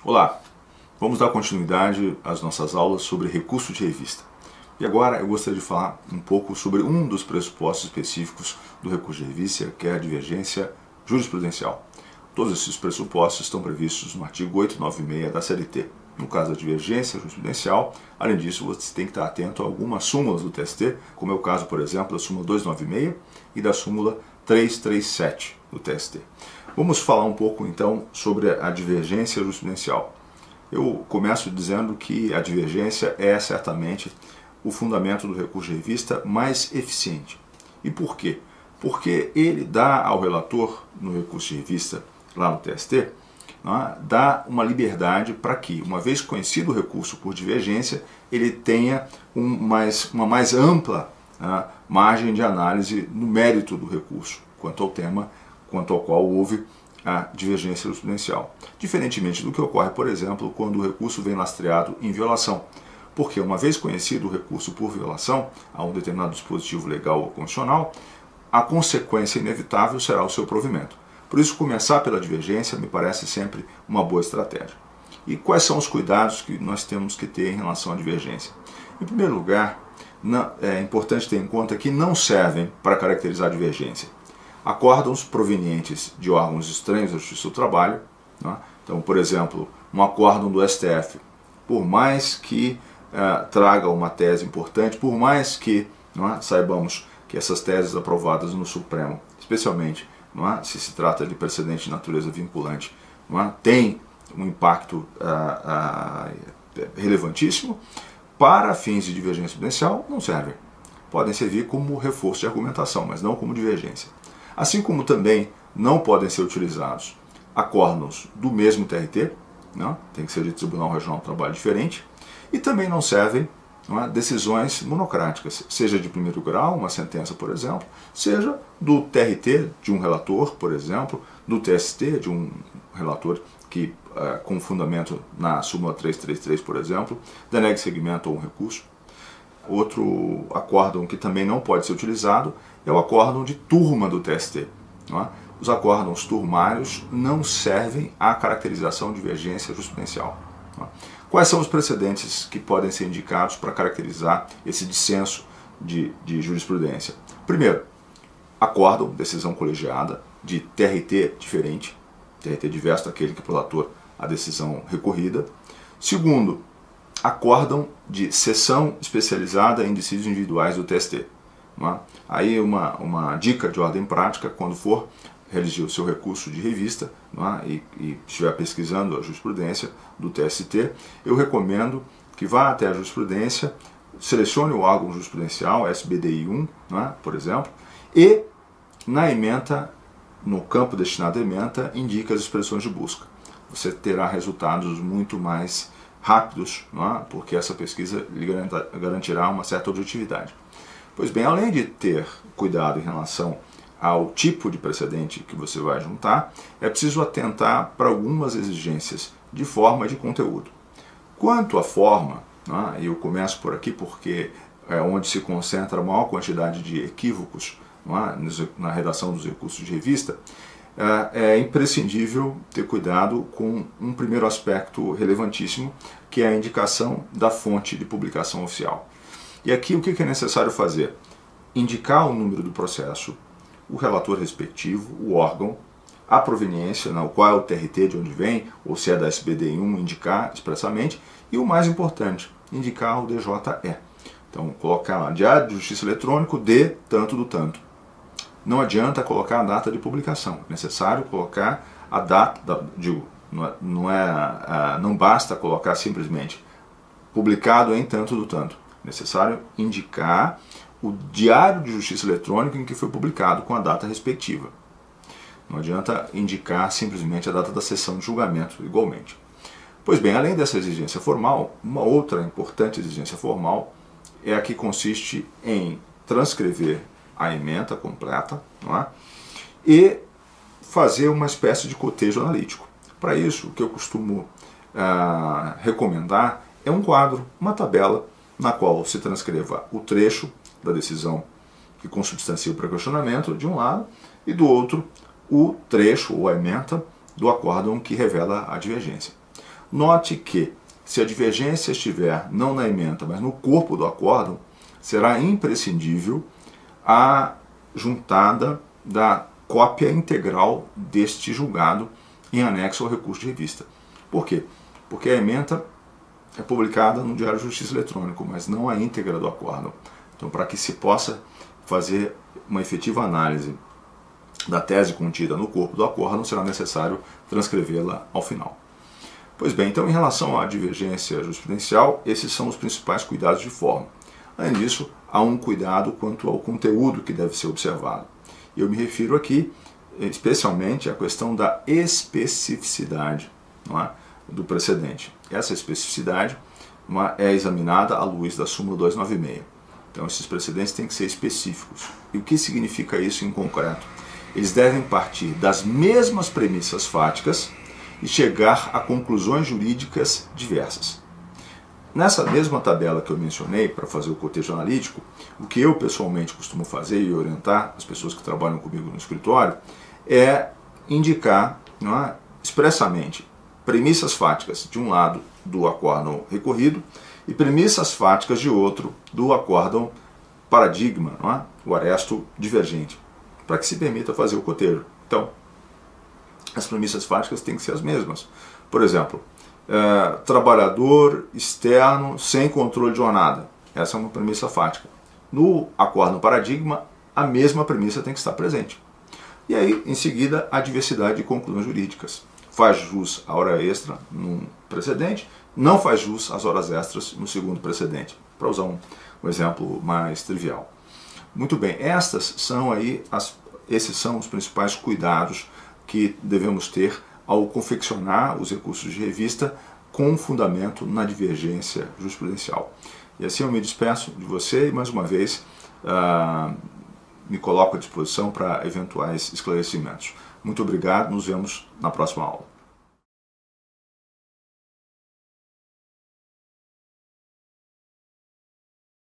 Olá, vamos dar continuidade às nossas aulas sobre recurso de revista. E agora eu gostaria de falar um pouco sobre um dos pressupostos específicos do recurso de revista, que é a divergência jurisprudencial. Todos esses pressupostos estão previstos no artigo 896 da CLT. No caso da divergência jurisprudencial, além disso, você tem que estar atento a algumas súmulas do TST, como é o caso, por exemplo, da súmula 296 e da súmula 337 do TST. Vamos falar um pouco, então, sobre a divergência jurisprudencial. Eu começo dizendo que a divergência é certamente o fundamento do recurso de revista mais eficiente. E por quê? Porque ele dá ao relator, no recurso de revista, lá no TST, dá uma liberdade para que, uma vez conhecido o recurso por divergência, ele tenha uma mais ampla margem de análise no mérito do recurso, quanto ao tema, quanto ao qual houve a divergência jurisprudencial. Diferentemente do que ocorre, por exemplo, quando o recurso vem lastreado em violação. Porque, uma vez conhecido o recurso por violação a um determinado dispositivo legal ou constitucional, a consequência inevitável será o seu provimento. Por isso, começar pela divergência me parece sempre uma boa estratégia. E quais são os cuidados que nós temos que ter em relação à divergência? Em primeiro lugar, é importante ter em conta que não servem para caracterizar a divergência acórdãos provenientes de órgãos estranhos à Justiça do Trabalho. Então, por exemplo, um acórdão do STF, por mais que traga uma tese importante, por mais que saibamos que essas teses aprovadas no Supremo, especialmente se trata de precedente de natureza vinculante, tem um impacto relevantíssimo, para fins de divergência jurisprudencial não servem. Podem servir como reforço de argumentação, mas não como divergência. Assim como também não podem ser utilizados acórdãos do mesmo TRT, tem que ser de Tribunal Regional do Trabalho diferente, e também não servem decisões monocráticas, seja de primeiro grau, uma sentença, por exemplo, seja do TRT de um relator, por exemplo, do TST de um relator que, com fundamento na súmula 333, por exemplo, denegue seguimento a um recurso. Outro acórdão que também não pode ser utilizado é o acórdão de turma do TST. Os acórdãos turmários não servem à caracterização de divergência jurisprudencial. Quais são os precedentes que podem ser indicados para caracterizar esse dissenso de jurisprudência? Primeiro, acórdão, decisão colegiada, de TRT diferente, TRT diverso daquele que prolator a decisão recorrida. Segundo, acórdão de sessão especializada em dissídios individuais do TST. Aí uma dica de ordem prática: quando for redigir o seu recurso de revista e estiver pesquisando a jurisprudência do TST, eu recomendo que vá até a jurisprudência, selecione o órgão jurisprudencial, SBDI 1, por exemplo, e na ementa, no campo destinado à ementa, indique as expressões de busca. Você terá resultados muito mais rápidos, porque essa pesquisa lhe garantirá uma certa objetividade. Pois bem, além de ter cuidado em relação ao tipo de precedente que você vai juntar, é preciso atentar para algumas exigências de forma e de conteúdo. Quanto à forma, e eu começo por aqui porque é onde se concentra a maior quantidade de equívocos na redação dos recursos de revista, é imprescindível ter cuidado com um primeiro aspecto relevantíssimo, que é a indicação da fonte de publicação oficial. E aqui o que é necessário fazer? Indicar o número do processo, o relator respectivo, o órgão, a proveniência, qual é o TRT de onde vem, ou se é da SBDI 1, indicar expressamente, e o mais importante, indicar o DJE. Então, colocar lá, Diário de Justiça Eletrônico de tanto do tanto. Não adianta colocar a data de publicação, é necessário colocar a data, não basta colocar simplesmente publicado em tanto do tanto. É necessário indicar o Diário de Justiça Eletrônica em que foi publicado, com a data respectiva. Não adianta indicar simplesmente a data da sessão de julgamento, igualmente. Pois bem, além dessa exigência formal, uma outra importante exigência formal é a que consiste em transcrever a ementa completa, e fazer uma espécie de cotejo analítico. Para isso, o que eu costumo recomendar é um quadro, uma tabela, na qual se transcreva o trecho da decisão que consubstancia o pré-questionamento de um lado, e do outro o trecho ou a ementa do acórdão que revela a divergência. Note que, se a divergência estiver não na ementa, mas no corpo do acórdão, será imprescindível a juntada da cópia integral deste julgado em anexo ao recurso de revista. Por quê? Porque a ementa é publicada no Diário de Justiça Eletrônico, mas não a íntegra do acórdão. Então, para que se possa fazer uma efetiva análise da tese contida no corpo do acórdão, será necessário transcrevê-la ao final. Pois bem, então em relação à divergência jurisprudencial, esses são os principais cuidados de forma. Além disso, há um cuidado quanto ao conteúdo que deve ser observado. Eu me refiro aqui especialmente à questão da especificidade, não é, do precedente. Essa especificidade é examinada à luz da súmula 296. Então esses precedentes têm que ser específicos. E o que significa isso em concreto? Eles devem partir das mesmas premissas fáticas e chegar a conclusões jurídicas diversas. Nessa mesma tabela que eu mencionei, para fazer o cotejo analítico, o que eu pessoalmente costumo fazer e orientar as pessoas que trabalham comigo no escritório é indicar, não é, expressamente premissas fáticas de um lado do acórdão recorrido e premissas fáticas de outro do acórdão paradigma, não é, o aresto divergente, para que se permita fazer o cotejo. Então, as premissas fáticas têm que ser as mesmas. Por exemplo, trabalhador externo sem controle de jornada. Essa é uma premissa fática. No acórdão paradigma, a mesma premissa tem que estar presente. E aí, em seguida, a diversidade de conclusões jurídicas. Faz jus à hora extra num precedente, não faz jus às horas extras no segundo precedente, para usar um exemplo mais trivial. Muito bem, esses são os principais cuidados que devemos ter ao confeccionar os recursos de revista com fundamento na divergência jurisprudencial. E assim eu me despeço de você e mais uma vez me coloco à disposição para eventuais esclarecimentos. Muito obrigado, nos vemos na próxima aula.